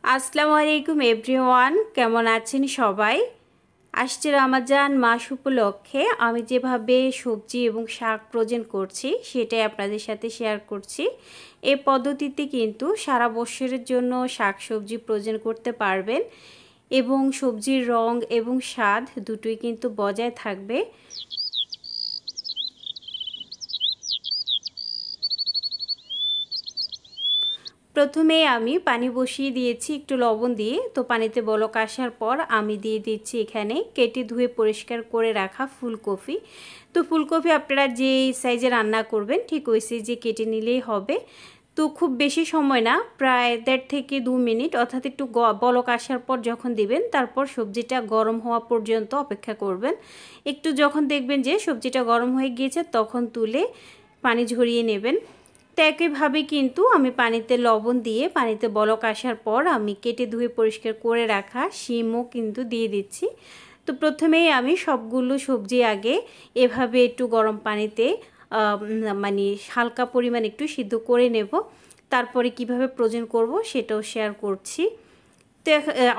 আসসালামু আলাইকুম এভরিওয়ান, কেমন আছেন সবাই? আসছে রমজান মাস উপলক্ষে আমি যেভাবে সবজি এবং শাক প্রোজন করছি সেটাই আপনাদের সাথে শেয়ার করছি। এই পদ্ধতিতে কিন্তু সারা বছরের জন্য শাক সবজি প্রোজন করতে পারবেন এবং সবজির রং এবং স্বাদ দুটোই কিন্তু বজায় থাকবে। প্রথমে আমি পানি বসিয়ে দিয়েছি একটু লবণ দিয়ে। তো পানিতে বলক আসার পর আমি দিয়ে দিচ্ছি এখানে কেটে ধুয়ে পরিষ্কার করে রাখা ফুলকপি। তো ফুলকপি আপনারা যে সাইজে রান্না করবেন ঠিক ওই সাইজে কেটে নিলেই হবে। তো খুব বেশি সময় না, প্রায় 1.5 থেকে 2 মিনিট, অর্থাৎ একটু বলক আসার পর যখন দিবেন তারপর সবজিটা গরম হওয়া পর্যন্ত অপেক্ষা করবেন। একটু যখন দেখবেন যে সবজিটা গরম হয়ে গিয়েছে তখন তুলে পানি ঝরিয়ে নেবেন। তো একইভাবে কিন্তু আমি পানিতে লবণ দিয়ে পানিতে বলক আসার পর আমি কেটে ধুয়ে পরিষ্কার করে রাখা শিমও কিন্তু দিয়ে দিচ্ছি। তো প্রথমেই আমি সবগুলো সবজি আগে এভাবে একটু গরম পানিতে মানে হালকা পরিমাণ একটু সিদ্ধ করে নেব। তারপরে কিভাবে প্রয়োজন করব সেটাও শেয়ার করছি। তো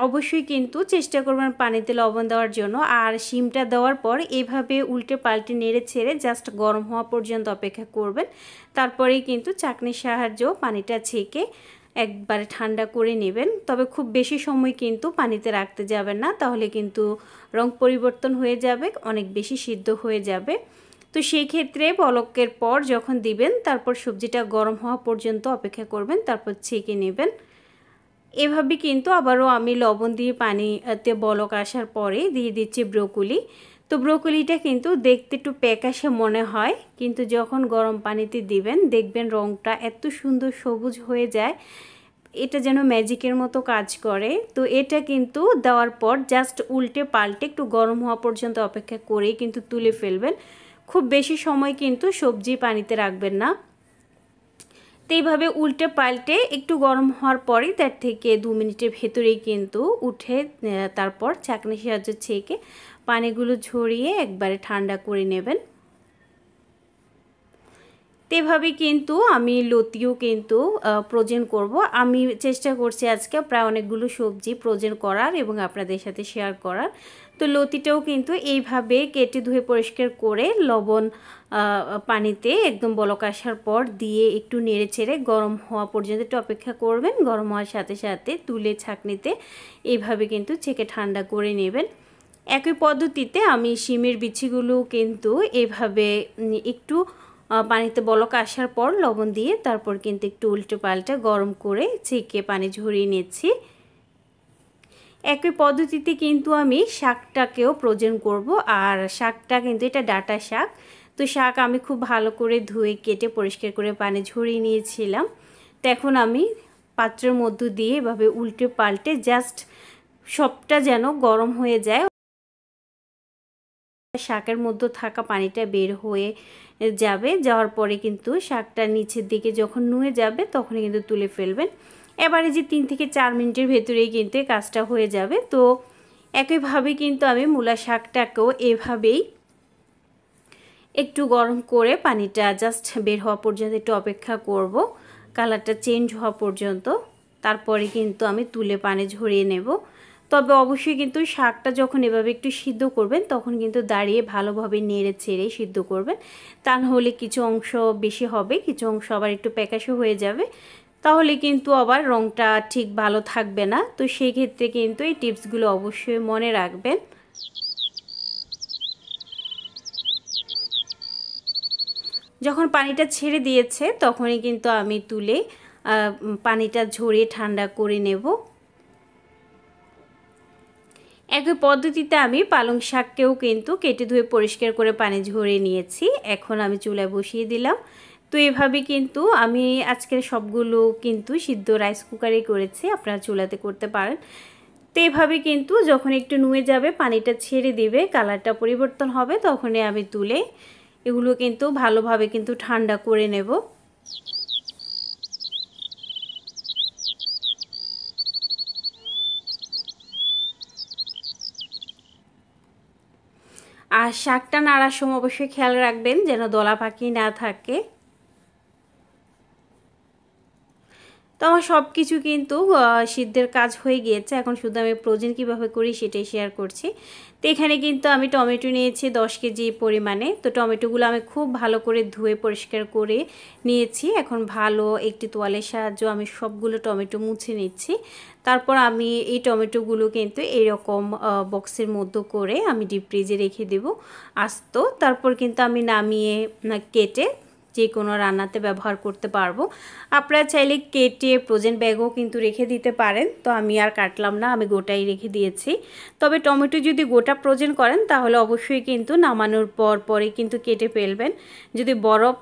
অবশ্যই কিন্তু চেষ্টা করবেন পানিতে লবণ দেওয়ার জন্য। আর শিমটা দেওয়ার পর এভাবে উল্টে পাল্টে নেড়ে ছেড়ে জাস্ট গরম হওয়া পর্যন্ত অপেক্ষা করবেন। তারপরেই কিন্তু চাকনির সাহায্যেও পানিটা ছেঁকে একবারে ঠান্ডা করে নেবেন। তবে খুব বেশি সময় কিন্তু পানিতে রাখতে যাবেন না, তাহলে কিন্তু রং পরিবর্তন হয়ে যাবে, অনেক বেশি সিদ্ধ হয়ে যাবে। তো সেই ক্ষেত্রে বলকের পর যখন দিবেন তারপর সবজিটা গরম হওয়া পর্যন্ত অপেক্ষা করবেন, তারপর ছেঁকে নেবেন। এভাবে কিন্তু আবারও আমি লবণ দিয়ে পানিতে বলক আসার পরে দিয়ে দিচ্ছি ব্রোকলি। তো ব্রোকলিটা কিন্তু দেখতে একটু প্যাকাশে মনে হয়, কিন্তু যখন গরম পানিতে দিবেন দেখবেন রঙটা এত সুন্দর সবুজ হয়ে যায়, এটা যেন ম্যাজিকের মতো কাজ করে। তো এটা কিন্তু দেওয়ার পর জাস্ট উল্টে পাল্টে একটু গরম হওয়া পর্যন্ত অপেক্ষা করেই কিন্তু তুলে ফেলবেন। খুব বেশি সময় কিন্তু সবজি পানিতে রাখবেন না। তো এইভাবে উল্টে পাল্টে একটু গরম হওয়ার পরই 1.5 থেকে 2 মিনিটের ভেতরেই কিন্তু উঠে তারপর ছাঁকনির সাহায্যে ছেঁকে পানিগুলো ঝরিয়ে একবারে ঠান্ডা করে নেবেন। তো এভাবে কিন্তু আমি লতিও কিন্তু প্রোজন করব। আমি চেষ্টা করছি আজকে প্রায় অনেকগুলো সবজি প্রোজন করার এবং আপনাদের সাথে শেয়ার করার। তো লতিটাও কিন্তু এইভাবে কেটে ধুয়ে পরিষ্কার করে লবণ পানিতে একদম বলক আসার পর দিয়ে একটু নেড়ে চেড়ে গরম হওয়া পর্যন্ত একটু অপেক্ষা করবেন। গরম হওয়ার সাথে সাথে তুলে ছাঁকনিতে এইভাবে কিন্তু ছেঁকে ঠান্ডা করে নেবেন। একই পদ্ধতিতে আমি শিমের বিচিগুলো কিন্তু এভাবে একটু পানিতে বলক আসার পর লবণ দিয়ে তারপর কিন্তু একটু উল্টে পাল্টে গরম করে ছেঁকে পানি ঝরিয়ে নিচ্ছি। একই পদ্ধতিতে কিন্তু আমি শাকটাকেও প্রয়োজন করব। আর শাকটা কিন্তু এটা ডাঁটা শাক। তো শাক আমি খুব ভালো করে ধুয়ে কেটে পরিষ্কার করে পানি ঝরিয়ে নিয়েছিলাম। তো এখন আমি পাত্রের মধ্য দিয়ে এভাবে উল্টে পাল্টে জাস্ট সবটা যেন গরম হয়ে যায়, শাকের মধ্যে থাকা পানিটা বের হয়ে যাবে। যাওয়ার পরে কিন্তু শাকটা নিচের দিকে যখন নুয়ে যাবে তখনই কিন্তু তুলে ফেলবেন। এবারে যে 3 থেকে 4 মিনিটের ভেতরেই কিন্তু কাজটা হয়ে যাবে। তো একইভাবে কিন্তু আমি মূলা শাকটাকেও এভাবেই একটু গরম করে পানিটা জাস্ট বের হওয়া পর্যন্ত একটু অপেক্ষা করব, কালারটা চেঞ্জ হওয়া পর্যন্ত। তারপরে কিন্তু আমি তুলে পানি ঝরিয়ে নেব। তবে অবশ্যই কিন্তু শাকটা যখন এভাবে একটু সিদ্ধ করবেন তখন কিন্তু দাঁড়িয়ে ভালোভাবে নেড়ে চেড়ে সিদ্ধ করবেন। তা নাহলে কিছু অংশ বেশি হবে, কিছু অংশ আবার একটু প্যাকাশে হয়ে যাবে, তাহলে কিন্তু আবার রঙটা ঠিক ভালো থাকবে না। তো সেই ক্ষেত্রে কিন্তু এই টিপসগুলো অবশ্যই মনে রাখবেন। যখন পানিটা ছেড়ে দিয়েছে তখনই কিন্তু আমি তুলে পানিটা ঝরিয়ে ঠান্ডা করে নেব। একই পদ্ধতিতে আমি পালং শাককেও কিন্তু কেটে ধুয়ে পরিষ্কার করে পানি ঝরিয়ে নিয়েছি। এখন আমি চুলায় বসিয়ে দিলাম। তো এভাবে কিন্তু আমি আজকের সবগুলো কিন্তু সিদ্ধ রাইস কুকারে করেছি, আপনারা চুলাতে করতে পারেন। তো এভাবে কিন্তু যখন একটু নুয়ে যাবে পানিটা ছেড়ে দিবে, কালারটা পরিবর্তন হবে, তখনই আমি তুলে এগুলো কিন্তু ভালোভাবে কিন্তু ঠান্ডা করে নেব। আর শাকটা নাড়ার সময় অবশ্যই খেয়াল রাখবেন যেন দলা পাকি না থাকে। তো তো আমার সব কিছু কিন্তু সিদ্ধের কাজ হয়ে গিয়েছে। এখন শুধু আমি ফ্রোজেন কীভাবে করি সেটাই শেয়ার করছি। তো এখানে কিন্তু আমি টমেটো নিয়েছি 10 কেজি পরিমাণে। তো টমেটোগুলো আমি খুব ভালো করে ধুয়ে পরিষ্কার করে নিয়েছি। এখন ভালো একটি তোয়ালের সাহায্যে আমি সবগুলো টমেটো মুছে নিচ্ছি। তারপর আমি এই টমেটোগুলো কিন্তু এরকম বক্সের মধ্যে করে আমি ডিপ ফ্রিজে রেখে দেব আস্ত। তারপর কিন্তু আমি নামিয়ে কেটে যে কোনো রান্নাতে ব্যবহার করতে পারবো। আপনারা চাইলে কেটে ফ্রোজেন ব্যাগও কিন্তু রেখে দিতে পারেন। তো আমি আর কাটলাম না, আমি গোটাই রেখে দিয়েছি। তবে টমেটো যদি গোটা ফ্রোজেন করেন তাহলে অবশ্যই কিন্তু নামানোর পরে কিন্তু কেটে ফেলবেন। যদি বরফ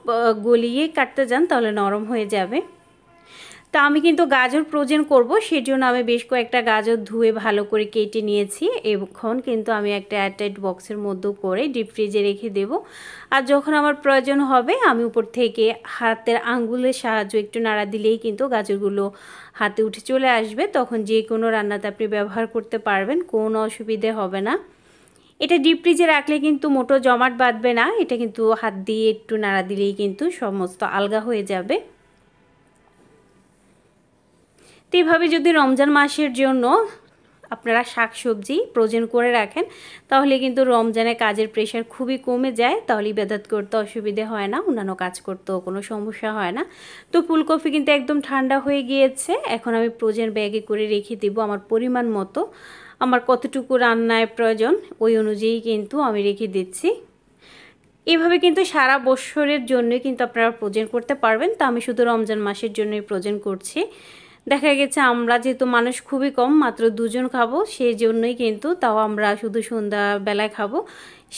গলিয়ে কাটতে যান তাহলে নরম হয়ে যাবে। তা আমি কিন্তু গাজর ফ্রোজেন করব, সেজন্য আমি বেশ কয়েকটা গাজর ধুয়ে ভালো করে কেটে নিয়েছি। এখন কিন্তু আমি একটা এয়ারটাইট বক্সের মধ্যে করে ডিপ ফ্রিজে রেখে দেব। আর যখন আমার প্রয়োজন হবে আমি উপর থেকে হাতের আঙ্গুলের সাহায্যে একটু নাড়া দিলেই কিন্তু গাজরগুলো হাতে উঠে চলে আসবে। তখন যে কোনো রান্নাতে আপনি ব্যবহার করতে পারবেন, কোনো অসুবিধে হবে না। এটা ডিপ ফ্রিজে রাখলে কিন্তু মোটো জমাট বাঁধবে না। এটা কিন্তু হাত দিয়ে একটু নাড়া দিলেই কিন্তু সমস্ত আলগা হয়ে যাবে। তো এইভাবে যদি রমজান মাসের জন্য আপনারা শাকসবজি ফ্রোজেন করে রাখেন তাহলে কিন্তু রমজানে কাজের প্রেশার খুবই কমে যায়। তাহলে ইবাদত করতে অসুবিধে হয় না, অন্যান্য কাজ করতেও কোনো সমস্যা হয় না। তো ফুলকপি কিন্তু একদম ঠান্ডা হয়ে গিয়েছে। এখন আমি ফ্রোজেন ব্যাগে করে রেখে দেব আমার পরিমাণ মতো। আমার কতটুকু রান্নায় প্রয়োজন ওই অনুযায়ী কিন্তু আমি রেখে দিচ্ছি। এভাবে কিন্তু সারা বছরের জন্য কিন্তু আপনারা ফ্রোজেন করতে পারবেন। তা আমি শুধু রমজান মাসের জন্যই ফ্রোজেন করছি। দেখা গেছে আমরা যেহেতু মানুষ খুবই কম, মাত্র 2 জন খাবো, সেই জন্যই কিন্তু তাও আমরা শুধু সন্ধ্যাবেলায় খাবো,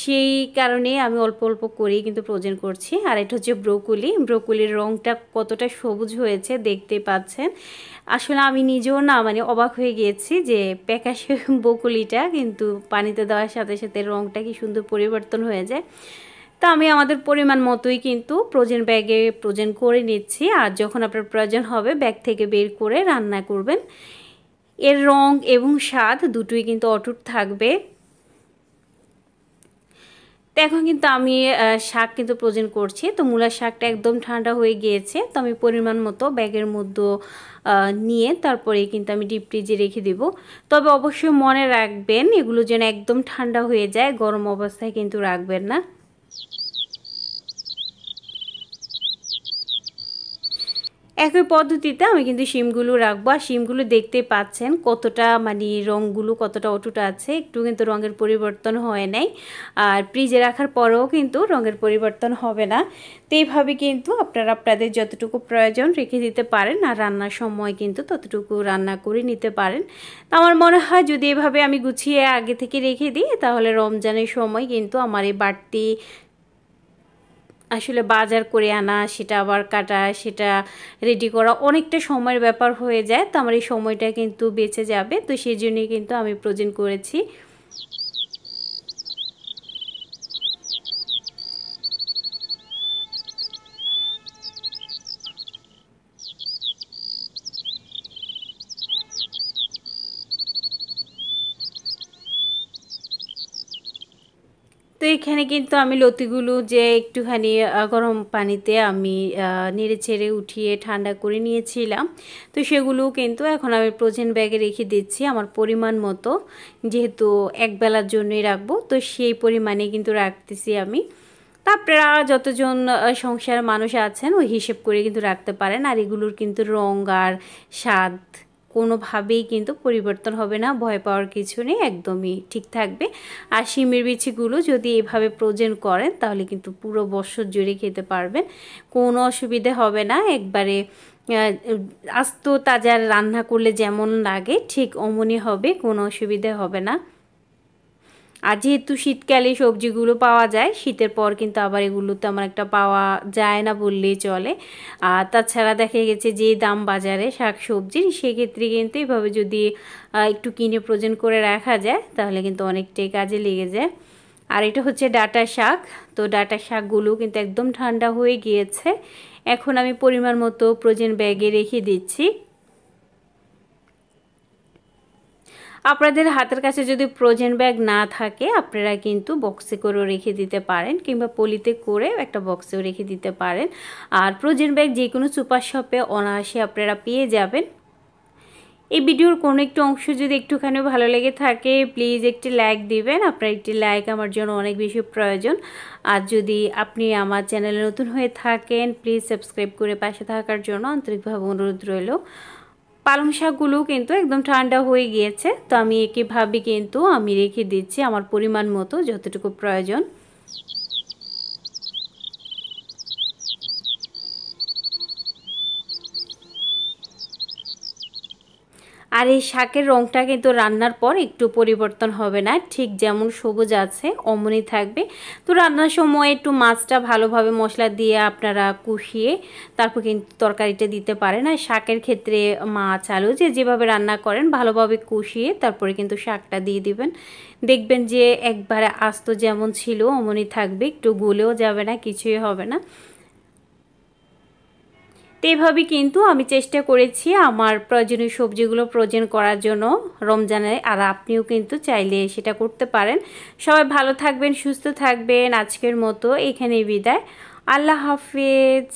সেই কারণে আমি অল্প অল্প করেই কিন্তু ফ্রোজেন করছি। আর এটা হচ্ছে ব্রোকলির রঙটা কতটা সবুজ হয়েছে দেখতে পাচ্ছেন। আসলে আমি নিজেও না অবাক হয়ে গিয়েছি যে প্যাকাশে ব্রোকলিটা কিন্তু পানিতে দেওয়ার সাথে সাথে রঙটা কি সুন্দর পরিবর্তন হয়ে যায়। তা আমি আমাদের পরিমাণ মতোই কিন্তু ফ্রোজেন ব্যাগে ফ্রোজেন করে নিচ্ছি। আর যখন আপনার প্রয়োজন হবে ব্যাগ থেকে বের করে রান্না করবেন। এর রং এবং স্বাদ দুটোই কিন্তু অটুট থাকবে। তো এখন কিন্তু আমি শাক কিন্তু ফ্রোজেন করছি। তো মূলার শাকটা একদম ঠান্ডা হয়ে গিয়েছে। তো আমি পরিমাণ মতো ব্যাগের মধ্যে নিয়ে তারপরে কিন্তু আমি ডিপ ফ্রিজে রেখে দেব। তবে অবশ্যই মনে রাখবেন এগুলো যেন একদম ঠান্ডা হয়ে যায়, গরম অবস্থায় কিন্তু রাখবেন না। একই পদ্ধতিতে আমি কিন্তু শিমগুলো রাখবো। আর শিমগুলো দেখতে পাচ্ছেন কতটা রঙগুলো কতটা অটুট আছে, একটু কিন্তু রঙের পরিবর্তন হয় নাই। আর ফ্রিজে রাখার পরেও কিন্তু রঙের পরিবর্তন হবে না। তো এইভাবে কিন্তু আপনারা আপনাদের যতটুকু প্রয়োজন রেখে দিতে পারেন। আর রান্নার সময় কিন্তু ততটুকু রান্না করে নিতে পারেন। তো আমার মনে হয় যদি এভাবে আমি গুছিয়ে আগে থেকে রেখে দিই তাহলে রমজানের সময় কিন্তু আমার এই বাড়তি আসলে বাজার করে আনা, সেটা আবার কাটা, সেটা রেডি করা অনেকটা সময়ের ব্যাপার হয়ে যায়। তো আমার এই সময়টা কিন্তু বেঁচে যাবে। তো সেই জন্যই কিন্তু আমি ফ্রোজেন করেছি। তো এখানে কিন্তু আমি লতিগুলো যে একটুখানি গরম পানিতে আমি নেড়ে ছেড়ে উঠিয়ে ঠান্ডা করে নিয়েছিলাম। তো সেগুলো কিন্তু এখন আমি ফ্রোজেন ব্যাগে রেখে দিচ্ছি আমার পরিমাণ মতো, যেহেতু একবেলার জন্যই রাখবো। তো সেই পরিমাণে কিন্তু রাখতেছি আমি। তা আপনারা যতজন সংসার মানুষ আছেন ওই হিসেব করে কিন্তু রাখতে পারেন। আর এগুলোর কিন্তু রং আর স্বাদ কোনোভাবেই কিন্তু পরিবর্তন হবে না, ভয় পাওয়ার কিছু নেই, একদমই ঠিক থাকবে। আর শিমের বিচিগুলো যদি এভাবে ফ্রোজেন করেন তাহলে কিন্তু পুরো বছর জুড়ে খেতে পারবেন, কোনো অসুবিধে হবে না। একবারে আস্ত তাজা রান্না করলে যেমন লাগে ঠিক অমনই হবে, কোনো অসুবিধে হবে না। আর যেহেতু শীতকালে সবজিগুলো পাওয়া যায়, শীতের পর কিন্তু আবার এগুলো তেমন একটা পাওয়া যায় না বললেই চলে। আর তাছাড়া দেখা গেছে যে দাম বাজারে শাক সবজির, সেক্ষেত্রে কিন্তু এভাবে যদি একটু কিনে ফ্রোজেন করে রাখা যায় তাহলে কিন্তু অনেকটাই কাজে লেগে যায়। আর এটা হচ্ছে ডাঁটা শাক। তো ডাঁটা শাকগুলো কিন্তু একদম ঠান্ডা হয়ে গিয়েছে। এখন আমি পরিমাণ মতো ফ্রোজেন ব্যাগে রেখে দিচ্ছি। আপনাদের হাতের কাছে যদি ফ্রোজেন ব্যাগ না থাকে আপনারা কিন্তু বক্সে করেও রেখে দিতে পারেন কিংবা পলিতে করে একটা বক্সেও রেখে দিতে পারেন। আর ফ্রোজেন ব্যাগ যে কোনো সুপার শপে অনায়াসে আপনারা পেয়ে যাবেন। এই ভিডিওর কোনো একটু অংশ যদি একটুখানি ভালো লেগে থাকে প্লিজ একটি লাইক দিবেন। আপনার একটি লাইক আমার জন্য অনেক বেশি প্রয়োজন। আর যদি আপনি আমার চ্যানেলে নতুন হয়ে থাকেন প্লিজ সাবস্ক্রাইব করে পাশে থাকার জন্য আন্তরিকভাবে অনুরোধ রইল। পালং শাকগুলো কিন্তু একদম ঠান্ডা হয়ে গিয়েছে, তো আমি একইভাবে কিন্তু আমি রেখে দিচ্ছি আমার পরিমাণ মতো যতটুকু প্রয়োজন। আর এই শাকের রঙটা কিন্তু রান্নার পর একটু পরিবর্তন হবে না, ঠিক যেমন সবুজ আছে অমনই থাকবে। তো রান্নার সময় একটু মাছটা ভালোভাবে মশলা দিয়ে আপনারা কষিয়ে তারপর কিন্তু তরকারিটা দিতে পারেন। আর শাকের ক্ষেত্রে মাছ আলু যেভাবে রান্না করেন ভালোভাবে কষিয়ে তারপরে কিন্তু শাকটা দিয়ে দিবেন। দেখবেন যে একবারে আস্ত যেমন ছিল অমনই থাকবে, একটু গলেও যাবে না, কিছুই হবে না। তো এইভাবে কিন্তু আমি চেষ্টা করেছি আমার প্রয়োজনীয় সবজিগুলো ফ্রোজেন করার জন্য রমজানে। আর আপনিও কিন্তু চাইলে সেটা করতে পারেন। সবাই ভালো থাকবেন, সুস্থ থাকবেন। আজকের মতো এখানেই বিদায়। আল্লাহ হাফেজ।